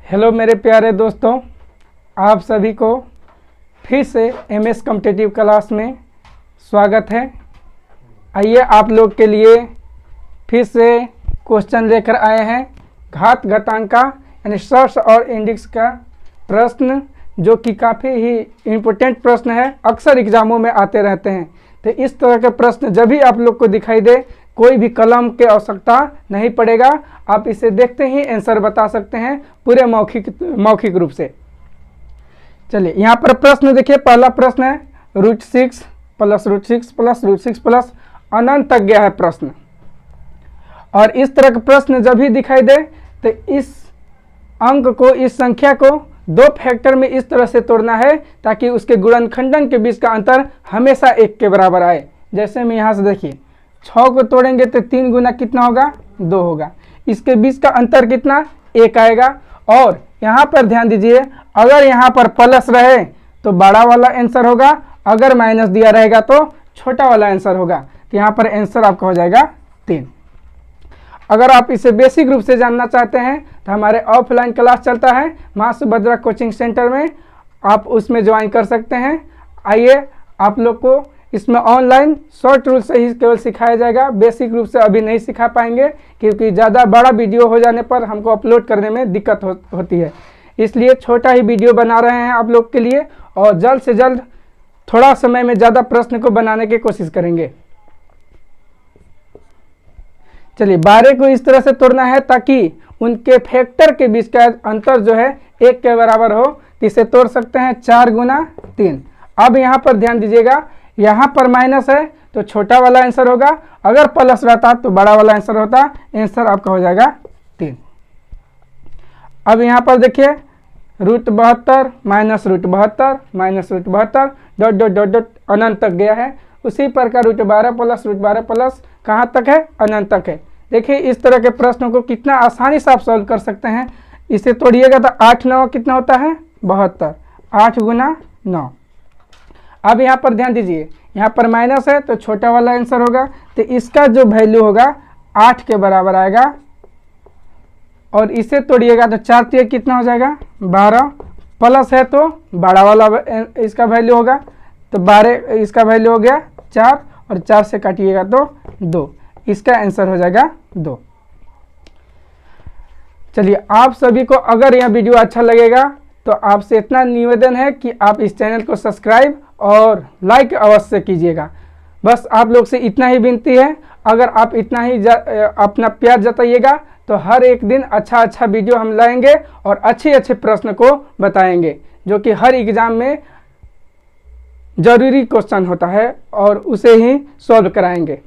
Hello मेरे प्यारे दोस्तों, आप सभी को फिर से एमएस कॉम्पिटिटिव क्लास में स्वागत है। आइए आप लोग के लिए फिर से क्वेश्चन लेकर आए हैं घात घातांक का यानी सर्स और इंडेक्स का प्रश्न, जो कि काफ़ी ही इम्पोर्टेंट प्रश्न है, अक्सर एग्जामों में आते रहते हैं। तो इस तरह के प्रश्न जब भी आप लोग को दिखाई दे, कोई भी कलम की आवश्यकता नहीं पड़ेगा, आप इसे देखते ही आंसर बता सकते हैं पूरे मौखिक रूप से। चलिए यहाँ पर प्रश्न देखिए, पहला प्रश्न है √6 प्लस √6 प्लस √6 प्लस अनंत तक गया है प्रश्न। और इस तरह का प्रश्न जब भी दिखाई दे तो इस अंक को, इस संख्या को दो फैक्टर में इस तरह से तोड़ना है ताकि उसके गुणनखंडन के बीच का अंतर हमेशा 1 के बराबर आए। जैसे मैं यहाँ से देखिए 6 को तोड़ेंगे तो 3 गुना कितना होगा, 2 होगा। इसके बीच का अंतर कितना, 1 आएगा। और यहाँ पर ध्यान दीजिए, अगर यहाँ पर प्लस रहे तो बड़ा वाला आंसर होगा, अगर माइनस दिया रहेगा तो छोटा वाला आंसर होगा। तो यहाँ पर आंसर आपका हो जाएगा 3। अगर आप इसे बेसिक रूप से जानना चाहते हैं तो हमारे ऑफलाइन क्लास चलता है माँ सुभद्रा कोचिंग सेंटर में, आप उसमें ज्वाइन कर सकते हैं। आइए आप लोग को इसमें ऑनलाइन शॉर्ट रूल से ही केवल सिखाया जाएगा, बेसिक रूप से अभी नहीं सिखा पाएंगे क्योंकि ज़्यादा बड़ा वीडियो हो जाने पर हमको अपलोड करने में दिक्कत होती है। इसलिए छोटा ही वीडियो बना रहे हैं आप लोग के लिए, और जल्द से जल्द थोड़ा समय में ज़्यादा प्रश्न को बनाने की कोशिश करेंगे। चलिए 12 को इस तरह से तोड़ना है ताकि उनके फैक्टर के बीच का अंतर जो है 1 के बराबर हो। तो इसे तोड़ सकते हैं 4 गुना 3। अब यहाँ पर ध्यान दीजिएगा, यहाँ पर माइनस है तो छोटा वाला आंसर होगा, अगर प्लस रहता तो बड़ा वाला आंसर होता। आंसर आपका हो जाएगा 3। अब यहाँ पर देखिए √72 minus √72 minus √72 dot dot dot dot अनंत तक गया है। उसी प्रकार √12 प्लस √12 प्लस कहाँ तक है, अनंत तक है। देखिए इस तरह के प्रश्नों को कितना आसानी से आप सॉल्व कर सकते हैं। इसे तोड़िएगा तो 8 9 कितना होता है, 72। 8 गुना 9। अब यहाँ पर ध्यान दीजिए, यहाँ पर माइनस है तो छोटा वाला आंसर होगा, तो इसका जो वैल्यू होगा 8 के बराबर आएगा। और इसे तोड़िएगा तो 4 3 कितना हो जाएगा, 12। प्लस है तो बड़ा वाला इसका वैल्यू होगा, तो 12 इसका वैल्यू हो गया 4, और 4 से काटिएगा तो 2। इसका आंसर हो जाएगा 2। चलिए आप सभी को अगर यह वीडियो अच्छा लगेगा तो आपसे इतना निवेदन है कि आप इस चैनल को सब्सक्राइब और लाइक अवश्य कीजिएगा। बस आप लोग से इतना ही विनती है। अगर आप इतना ही अपना प्यार जताइएगा तो हर एक दिन अच्छा वीडियो हम लाएंगे और अच्छे प्रश्न को बताएंगे, जो कि हर एग्जाम में जरूरी क्वेश्चन होता है और उसे ही सॉल्व कराएंगे।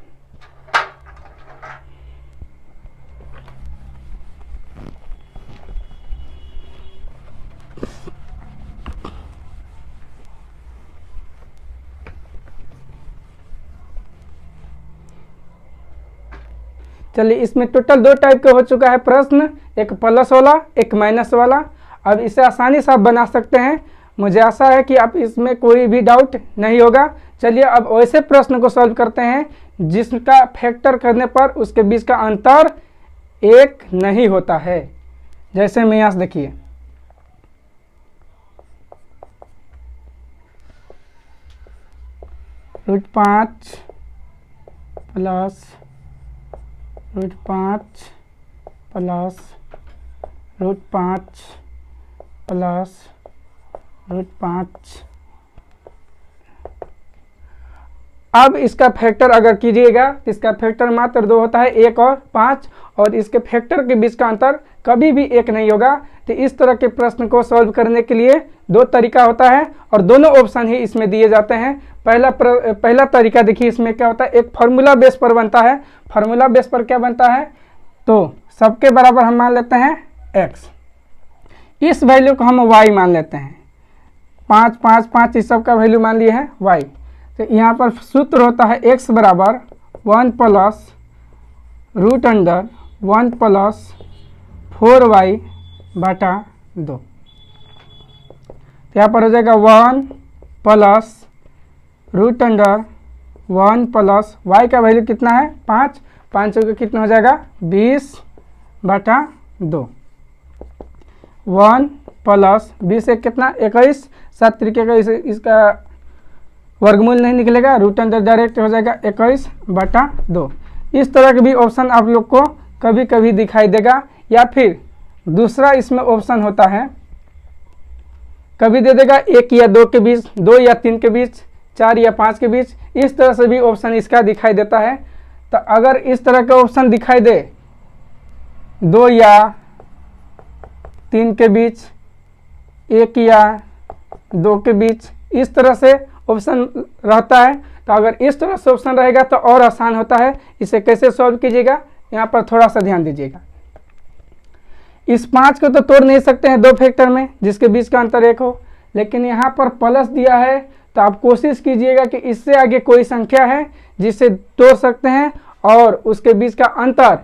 चलिए इसमें टोटल 2 टाइप का हो चुका है प्रश्न, एक प्लस वाला एक माइनस वाला। अब इसे आसानी से आप बना सकते हैं। मुझे आशा है कि आप इसमें कोई भी डाउट नहीं होगा। चलिए अब वैसे प्रश्न को सॉल्व करते हैं जिसका फैक्टर करने पर उसके बीच का अंतर 1 नहीं होता है। जैसे मैं यहाँ से देखिए √5 प्लस √5 प्लस √5 प्लस √5। अब इसका फैक्टर अगर कीजिएगा तो इसका फैक्टर मात्र 2 होता है, 1 और 5, और इसके फैक्टर के बीच का अंतर कभी भी 1 नहीं होगा। तो इस तरह के प्रश्न को सॉल्व करने के लिए 2 तरीका होता है और दोनों ऑप्शन ही इसमें दिए जाते हैं। पहला तरीका देखिए, इसमें क्या होता है, एक फार्मूला बेस पर बनता है। फार्मूला बेस पर क्या बनता है, तो सबके बराबर हम मान लेते हैं x, इस वैल्यू को हम y मान लेते हैं। 5 5 5 इस सब का वैल्यू मान लिए हैं y। तो यहाँ पर सूत्र होता है x बराबर 1 प्लस √1 प्लस 4y बटा 2। यहाँ पर हो जाएगा 1 प्लस √1 प्लस y का वैल्यू कितना है, 5। 5 का कितना हो जाएगा, 20 बटा 2। 1 प्लस 20 एक कितना 21, 7 तरीके का इसका वर्गमूल नहीं निकलेगा, रूट अंडर डायरेक्ट हो जाएगा 21/2। इस तरह के भी ऑप्शन आप लोग को कभी कभी दिखाई देगा। या फिर दूसरा इसमें ऑप्शन होता है, कभी दे देगा 1 या 2 के बीच, 2 या 3 के बीच, 4 या 5 के बीच, इस तरह से भी ऑप्शन इसका दिखाई देता है। तो अगर इस तरह का ऑप्शन दिखाई दे 2 या 3 के बीच, 1 या 2 के बीच, इस तरह से ऑप्शन रहता है। तो अगर इस तरह से ऑप्शन रहेगा तो और आसान होता है। इसे कैसे सॉल्व कीजिएगा, यहाँ पर थोड़ा सा ध्यान दीजिएगा। इस 5 को तो तोड़ नहीं सकते हैं 2 फैक्टर में जिसके बीच का अंतर 1 हो, लेकिन यहाँ पर प्लस दिया है तो आप कोशिश कीजिएगा कि इससे आगे कोई संख्या है जिसे तोड़ सकते हैं और उसके बीच का अंतर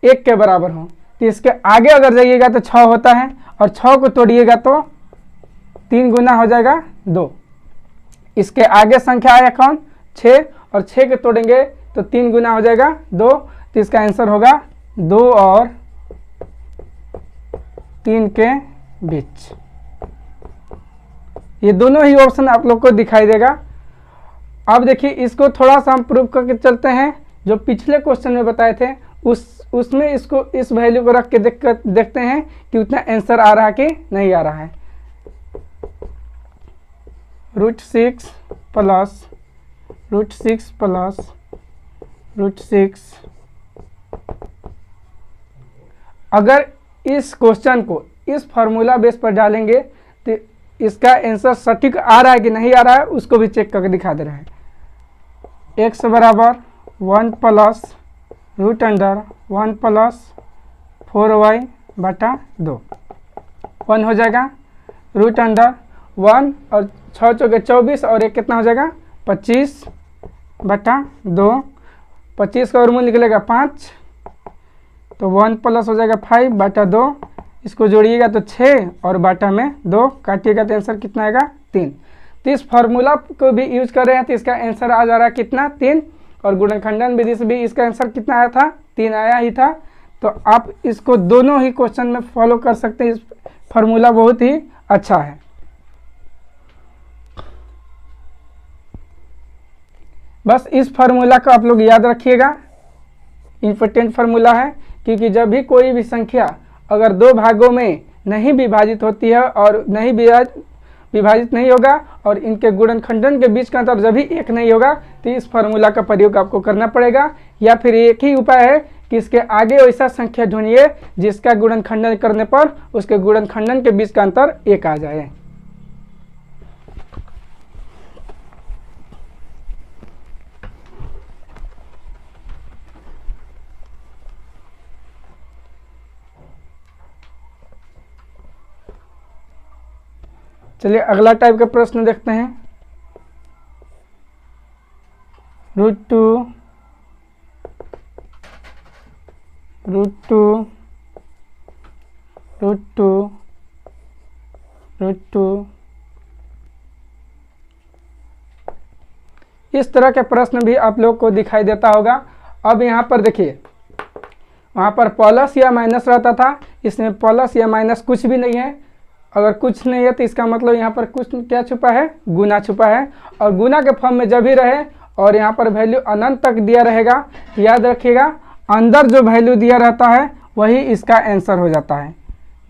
1 के बराबर हो। तो इसके आगे अगर जाइएगा तो 6 होता है और 6 को तोड़िएगा तो 3 गुना हो जाएगा 2। इसके आगे संख्या आया कौन 6, और 6 के तोड़ेंगे तो 3 गुना हो जाएगा 2। तो इसका आंसर होगा 2 और 3 के बीच। ये दोनों ही ऑप्शन आप लोग को दिखाई देगा। अब देखिए इसको थोड़ा सा हम प्रूव करके चलते हैं। जो पिछले क्वेश्चन में बताए थे उसमें इसको इस वैल्यू को रख के देखते हैं कि उतना आंसर आ रहा है कि नहीं आ रहा है। √6 प्लस √6 अगर इस क्वेश्चन को इस फार्मूला बेस पर डालेंगे तो इसका आंसर सटीक आ रहा है कि नहीं आ रहा है उसको भी चेक करके दिखा दे रहे हैं। x बराबर 1 प्लस √1 प्लस 4y/2 1 हो जाएगा। √1 और 6 चौके 24 और 1 कितना हो जाएगा 25/2। 25 का वर्गमूल निकलेगा 5, तो 1 प्लस हो जाएगा 5/2। इसको जोड़िएगा तो 6 और बाटा में 2 काटिएगा तो आंसर कितना आएगा 3। तो इस फार्मूला को भी यूज कर रहे हैं तो इसका आंसर आ जा रहा है कितना 3, और गुणनखंडन विधि से भी इसका आंसर कितना आया था 3 आया ही था। तो आप इसको दोनों ही क्वेश्चन में फॉलो कर सकते हैं। इस फार्मूला बहुत ही अच्छा है। बस इस फार्मूला को आप लोग याद रखिएगा, इम्पोर्टेंट फार्मूला है, क्योंकि जब भी कोई भी संख्या अगर 2 भागों में नहीं विभाजित होती है और नहीं विभाजित नहीं होगा और इनके गुणनखंडन के बीच का अंतर जब भी 1 नहीं होगा तो इस फार्मूला का प्रयोग आपको करना पड़ेगा। या फिर एक ही उपाय है कि इसके आगे ऐसा संख्या ढूंढिए जिसका गुणनखंडन करने पर उसके गुणनखंडन के बीच का अंतर 1 आ जाए। चलिए अगला टाइप का प्रश्न देखते हैं। √2 इस तरह के प्रश्न भी आप लोग को दिखाई देता होगा। अब यहाँ पर देखिए, वहाँ पर प्लस या माइनस रहता था, इसमें प्लस या माइनस कुछ भी नहीं है। अगर कुछ नहीं है तो इसका मतलब यहाँ पर कुछ क्या छुपा है, गुना छुपा है। और गुना के फॉर्म में जब भी रहे और यहाँ पर वैल्यू अनंत तक दिया रहेगा, याद रखिएगा अंदर जो वैल्यू दिया रहता है वही इसका आंसर हो जाता है।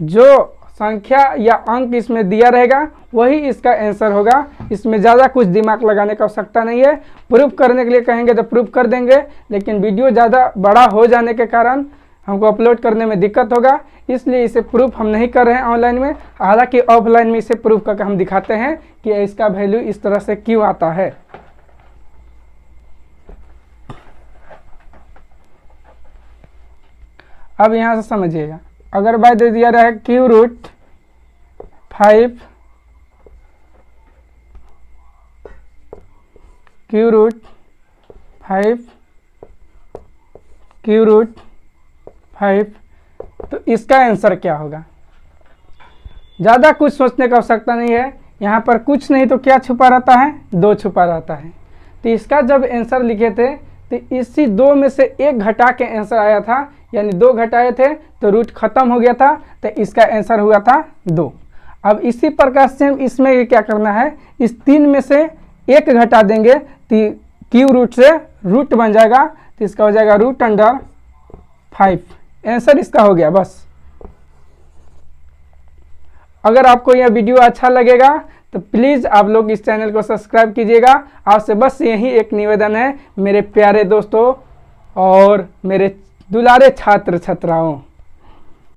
जो संख्या या अंक इसमें दिया रहेगा वही इसका आंसर होगा। इसमें ज़्यादा कुछ दिमाग लगाने की आवश्यकता नहीं है। प्रूफ करने के लिए कहेंगे तो प्रूफ कर देंगे, लेकिन वीडियो ज़्यादा बड़ा हो जाने के कारण हमको अपलोड करने में दिक्कत होगा, इसलिए इसे प्रूफ हम नहीं कर रहे हैं ऑनलाइन में। हालांकि ऑफलाइन में इसे प्रूफ करके हम दिखाते हैं कि इसका वैल्यू इस तरह से क्यों आता है। अब यहाँ से समझिएगा, अगर बाय दे दिया रहा है q√5 तो इसका आंसर क्या होगा। ज़्यादा कुछ सोचने की आवश्यकता नहीं है। यहाँ पर कुछ नहीं तो क्या छुपा रहता है, 2 छुपा रहता है। तो इसका जब आंसर लिखे थे तो तो इसी 2 में से 1 घटा के आंसर आया था, यानी 2 घटाए थे तो रूट खत्म हो गया था, तो इसका आंसर हुआ था 2। अब इसी प्रकार से इसमें क्या करना है, इस 3 में से 1 घटा देंगे तो क्यू रूट से रूट बन जाएगा, तो इसका हो जाएगा √5। आंसर इसका हो गया बस। अगर आपको यह वीडियो अच्छा लगेगा तो प्लीज़ आप लोग इस चैनल को सब्सक्राइब कीजिएगा। आपसे बस यही एक निवेदन है मेरे प्यारे दोस्तों और मेरे दुलारे छात्र छात्राओं।